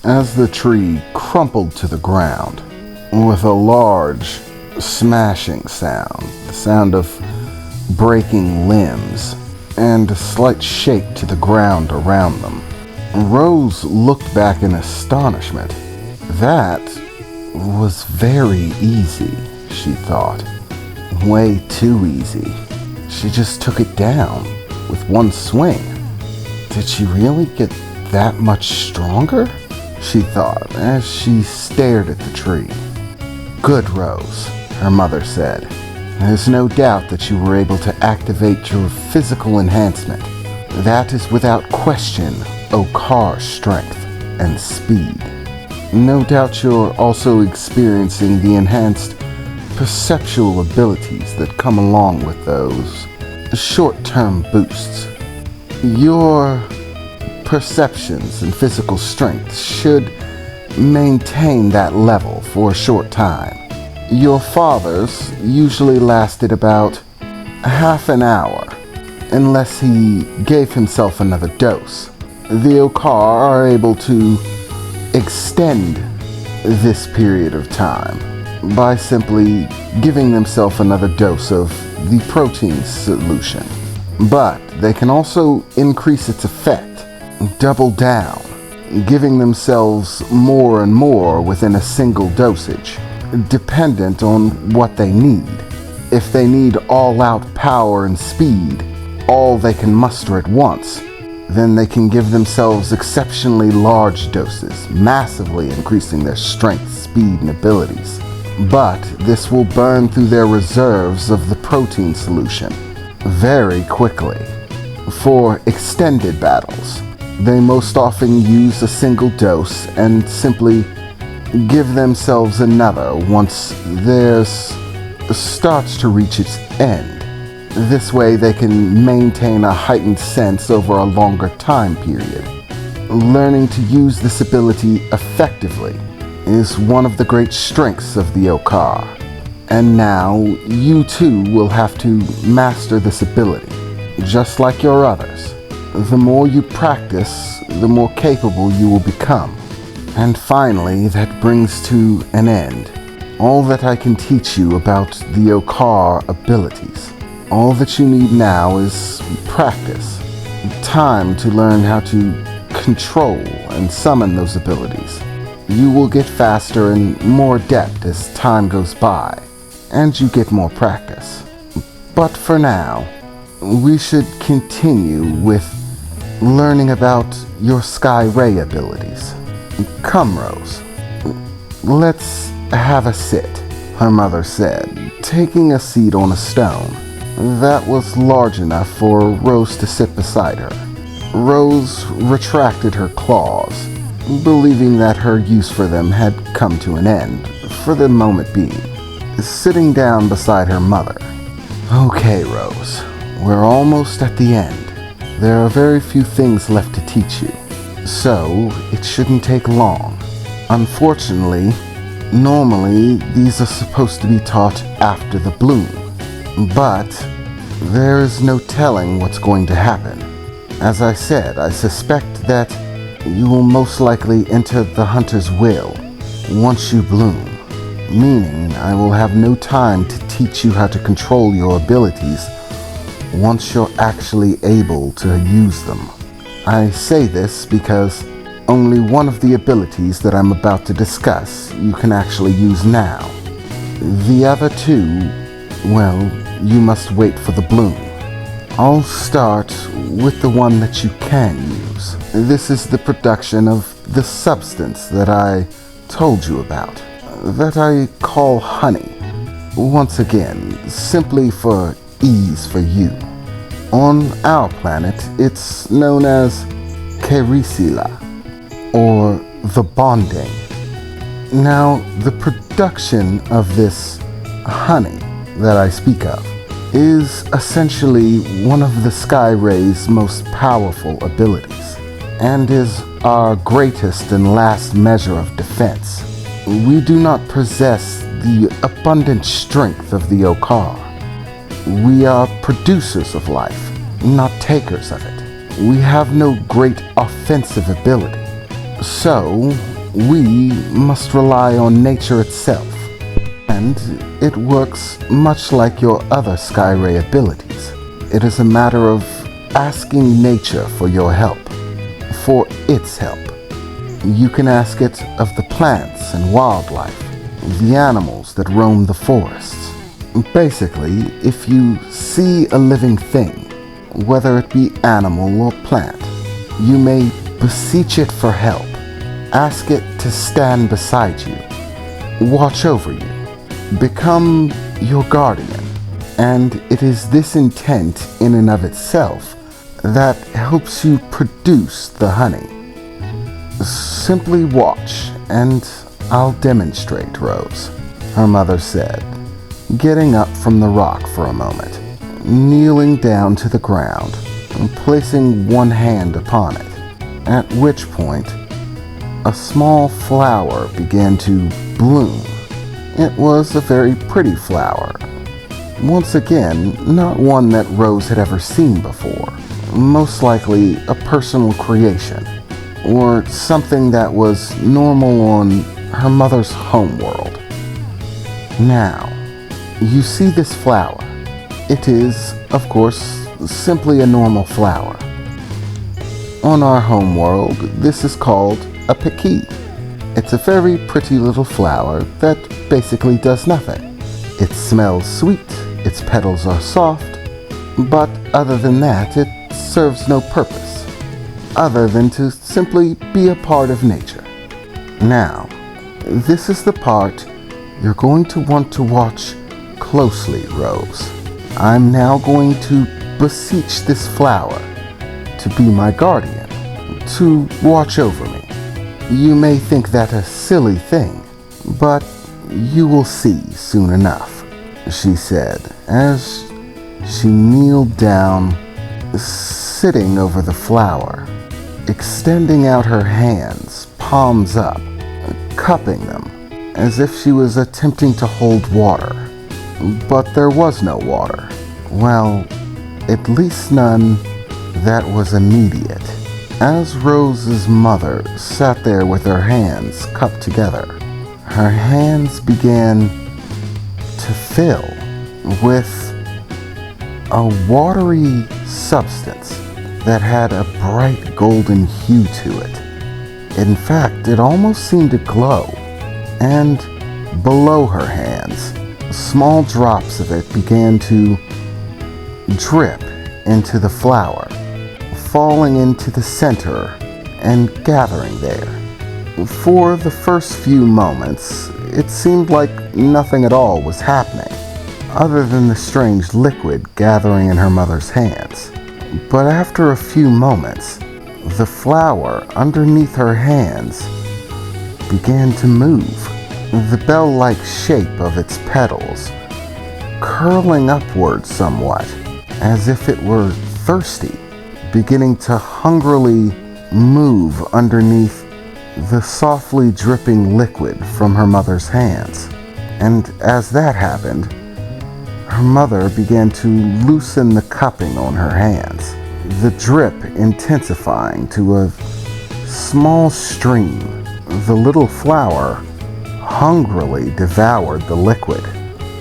as the tree crumpled to the ground with a large smashing sound, the sound of breaking limbs, and a slight shake to the ground around them. Rose looked back in astonishment. That was very easy, she thought. Way too easy. She just took it down with one swing. Did she really get that much stronger? She thought as she stared at the tree. Good, Rose, her mother said. There's no doubt that you were able to activate your physical enhancement. That is without question Okar's strength and speed. No doubt you're also experiencing the enhanced perceptual abilities that come along with those short-term boosts. Your perceptions and physical strength should maintain that level for a short time. Your father's usually lasted about half an hour, unless he gave himself another dose. The Okar are able to extend this period of time by simply giving themselves another dose of the protein solution. But they can also increase its effect, double down, giving themselves more and more within a single dosage, dependent on what they need. If they need all-out power and speed, all they can muster at once, then they can give themselves exceptionally large doses, massively increasing their strength, speed, and abilities. But this will burn through their reserves of the protein solution very quickly. For extended battles, they most often use a single dose and simply give themselves another once theirs starts to reach its end. This way they can maintain a heightened sense over a longer time period. Learning to use this ability effectively is one of the great strengths of the Okar. And now you too will have to master this ability, just like your others. The more you practice, the more capable you will become. And finally, that brings to an end all that I can teach you about the Okar abilities. All that you need now is practice, time to learn how to control and summon those abilities. You will get faster and more adept as time goes by, and you get more practice. But for now, we should continue with learning about your Sky Ray abilities. Come, Rose. Let's have a sit, her mother said, taking a seat on a stone that was large enough for Rose to sit beside her. Rose retracted her claws, believing that her use for them had come to an end, for the moment being, sitting down beside her mother. Okay, Rose, we're almost at the end. There are very few things left to teach you, so it shouldn't take long. Unfortunately, normally these are supposed to be taught after the bloom, but there is no telling what's going to happen. As I said, I suspect that you will most likely enter the hunter's will once you bloom, meaning I will have no time to teach you how to control your abilities once you're actually able to use them. I say this because only one of the abilities that I'm about to discuss you can actually use now. The other two, well, you must wait for the bloom. I'll start with the one that you can use. This is the production of the substance that I told you about, that I call honey. Once again, simply for ease for you. On our planet, it's known as Kerisila, or the bonding. Now, the production of this honey that I speak of is essentially one of the Sky Ray's most powerful abilities, and is our greatest and last measure of defense. We do not possess the abundant strength of the Okar. We are producers of life, not takers of it. We have no great offensive ability. So, we must rely on nature itself. And it works much like your other Skyray abilities. It is a matter of asking nature for your help, for its help. You can ask it of the plants and wildlife, the animals that roam the forests. Basically, if you see a living thing, whether it be animal or plant, you may beseech it for help. Ask it to stand beside you, watch over you, become your guardian. And it is this intent in and of itself that helps you produce the honey. Simply watch, and I'll demonstrate, Rose, her mother said, getting up from the rock for a moment, kneeling down to the ground, and placing one hand upon it, at which point a small flower began to bloom. It was a very pretty flower. Once again, not one that Rose had ever seen before. Most likely a personal creation, or something that was normal on her mother's homeworld. Now, you see this flower. It is, of course, simply a normal flower. On our homeworld, this is called a piquet. It's a very pretty little flower that basically does nothing. It smells sweet, its petals are soft, but other than that, it serves no purpose, other than to simply be a part of nature. Now, this is the part you're going to want to watch closely, Rose. I'm now going to beseech this flower to be my guardian, to watch over me. You may think that a silly thing, but you will see soon enough, she said, as she kneeled down, sitting over the flower, extending out her hands, palms up, cupping them, as if she was attempting to hold water. But there was no water. Well, at least none that was immediate. As Rose's mother sat there with her hands cupped together, her hands began to fill with a watery substance that had a bright golden hue to it. In fact, it almost seemed to glow. And below her hands, small drops of it began to drip into the flower, falling into the center and gathering there. For the first few moments, it seemed like nothing at all was happening, other than the strange liquid gathering in her mother's hands. But after a few moments, the flower underneath her hands began to move, the bell-like shape of its petals curling upward somewhat, as if it were thirsty, beginning to hungrily move underneath the softly dripping liquid from her mother's hands. And as that happened, her mother began to loosen the cupping on her hands, the drip intensifying to a small stream. The little flower hungrily devoured the liquid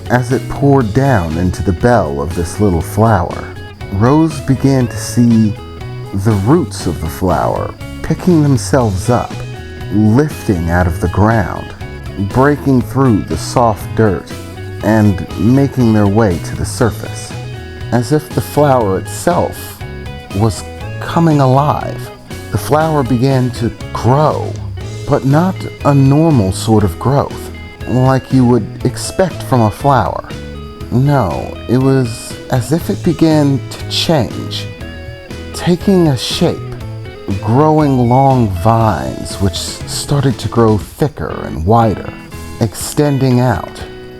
as it poured down into the bell of this little flower. Rose began to see the roots of the flower picking themselves up, lifting out of the ground, breaking through the soft dirt, and making their way to the surface, as if the flower itself was coming alive. The flower began to grow, but not a normal sort of growth, like you would expect from a flower. No, it was as if it began to change, taking a shape, growing long vines which started to grow thicker and wider, extending out,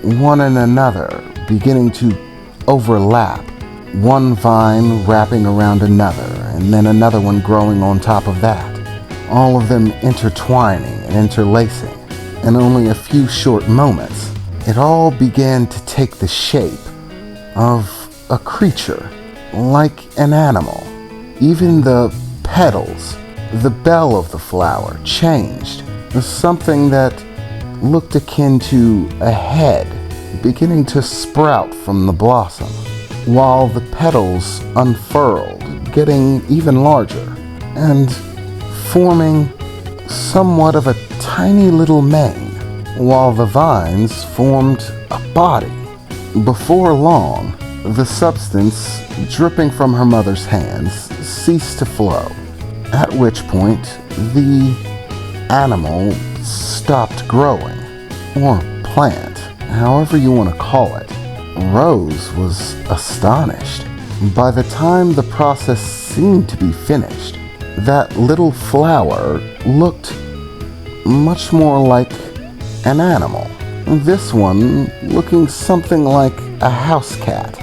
one and another beginning to overlap, one vine wrapping around another, and then another one growing on top of that, all of them intertwining and interlacing. In only a few short moments, it all began to take the shape of a creature, like an animal. Even the petals The bell of the flower changed, something that looked akin to a head beginning to sprout from the blossom, while the petals unfurled, getting even larger, and forming somewhat of a tiny little mane, while the vines formed a body. Before long, the substance dripping from her mother's hands ceased to flow, at which point the animal stopped growing, or plant, however you want to call it. Rose was astonished. By the time the process seemed to be finished, that little flower looked much more like an animal. This one looking something like a house cat,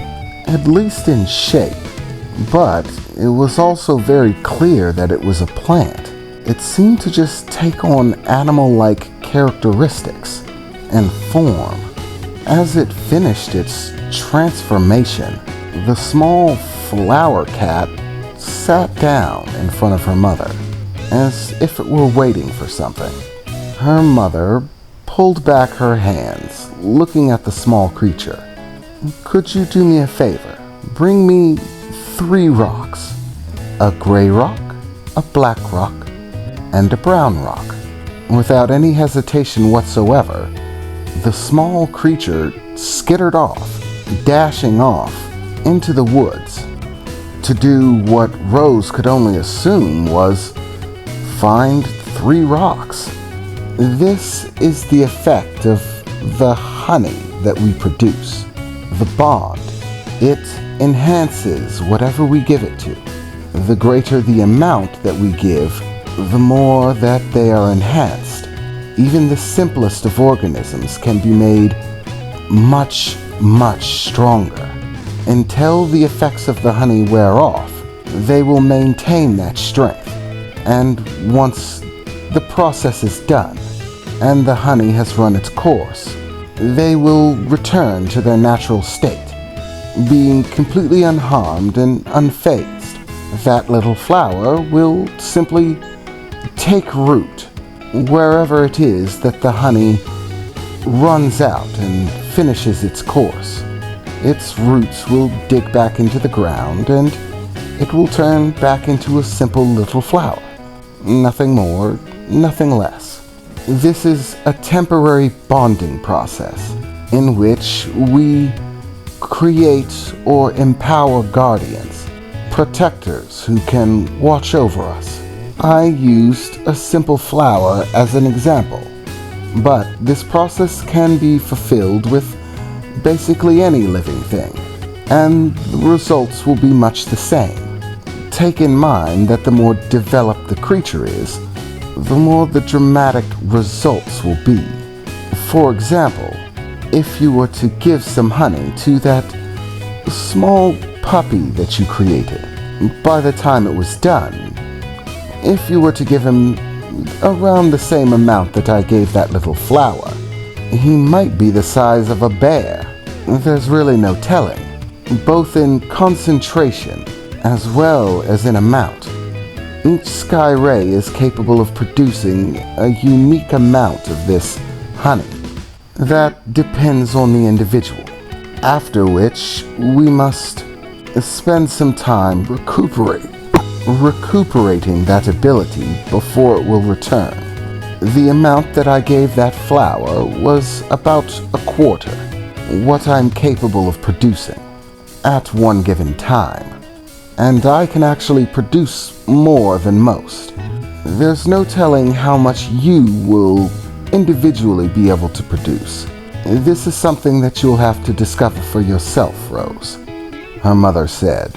at least in shape. But it was also very clear that it was a plant. It seemed to just take on animal-like characteristics and form. As it finished its transformation, the small flower cat sat down in front of her mother, as if it were waiting for something. Her mother pulled back her hands, looking at the small creature. "Could you do me a favor? Bring me 3 rocks. A gray rock, a black rock, and a brown rock." Without any hesitation whatsoever, the small creature skittered off, dashing off into the woods to do what Rose could only assume was find 3 rocks. This is the effect of the honey that we produce, the bond. It enhances whatever we give it to. The greater the amount that we give, the more that they are enhanced. Even the simplest of organisms can be made much, much stronger. Until the effects of the honey wear off, they will maintain that strength. And once the process is done, and the honey has run its course, they will return to their natural state, being completely unharmed and unfazed. That little flower will simply take root wherever it is that the honey runs out and finishes its course. Its roots will dig back into the ground and it will turn back into a simple little flower. Nothing more, nothing less. This is a temporary bonding process in which we create or empower guardians, protectors who can watch over us. I used a simple flower as an example, but this process can be fulfilled with basically any living thing, and the results will be much the same. Take in mind that the more developed the creature is, the more the dramatic results will be. For example, if you were to give some honey to that small puppy that you created, by the time it was done, if you were to give him around the same amount that I gave that little flower, he might be the size of a bear. There's really no telling, both in concentration as well as in amount. Each sky ray is capable of producing a unique amount of this honey. That depends on the individual, after which we must spend some time recuperating that ability before it will return. The amount that I gave that flower was about a quarter, what I'm capable of producing at one given time. And I can actually produce more than most. There's no telling how much you will individually be able to produce. This is something that you'll have to discover for yourself, Rose, her mother said,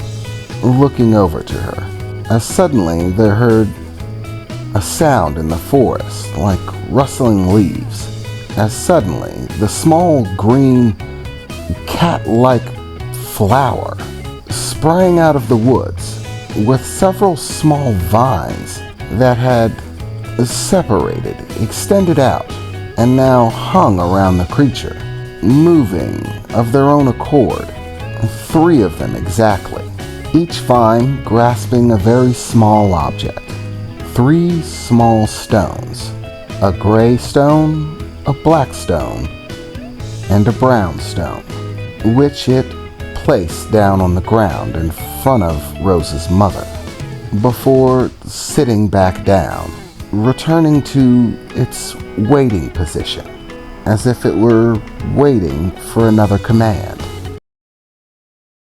looking over to her, as suddenly they heard a sound in the forest like rustling leaves, as suddenly the small green cat-like flower sprang out of the woods with several small vines that had separated, extended out, and now hung around the creature, moving of their own accord, 3 of them exactly, each vine grasping a very small object. 3 small stones, a gray stone, a black stone, and a brown stone, which it placed down on the ground in front of Rose's mother, before sitting back down, returning to its waiting position, as if it were waiting for another command.